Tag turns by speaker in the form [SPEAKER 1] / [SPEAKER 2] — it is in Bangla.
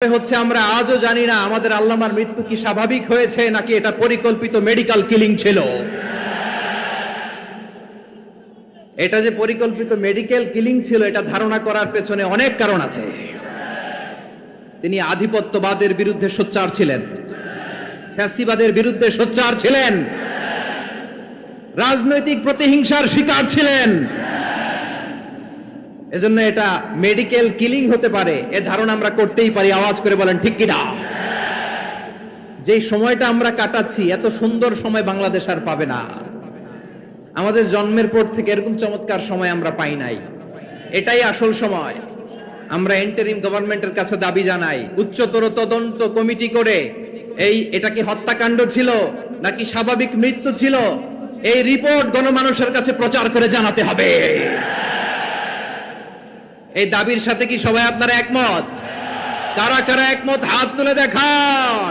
[SPEAKER 1] হচ্ছে আমরা আজও জানি না আমাদের আল্লামার মৃত্যু কি স্বাভাবিক হয়েছে নাকি এটা পরিকল্পিত মেডিকেল কিলিং ছিল। এটা যে পরিকল্পিত মেডিকেল কিলিং ছিল এটা ধারণা করার পেছনে অনেক কারণ আছে। তিনি আধিপত্যবাদের বিরুদ্ধে সোচ্চার ছিলেন, ফ্যাসিবাদের বিরুদ্ধে সোচ্চার ছিলেন, রাজনৈতিক প্রতিহিংসার শিকার ছিলেন। এজন্য এটা মেডিকেল কিলিং হতে পারে এ ধারণা আমরা করতেই পারি। আওয়াজ করে বলেন ঠিক কিনা? যে সময়টা আমরা কাটাচ্ছি এত সুন্দর সময় বাংলাদেশ আর পাবে না। আমাদের জন্মের পর থেকে এরকম চমৎকার সময় আমরা পাই নাই। এটাই আসল সময়। আমরা ইন্টারিম গভর্নমেন্টের কাছে দাবি জানাই, উচ্চতর তদন্ত কমিটি করে এটা কি হত্যাকাণ্ড ছিল নাকি স্বাভাবিক মৃত্যু ছিল এই রিপোর্ট গণমানুষের কাছে প্রচার করে জানাতে হবে। এই দাবির সাথে কি সবাই আপনারা একমত? কারা কারা একমত হাত তুলে দেখান।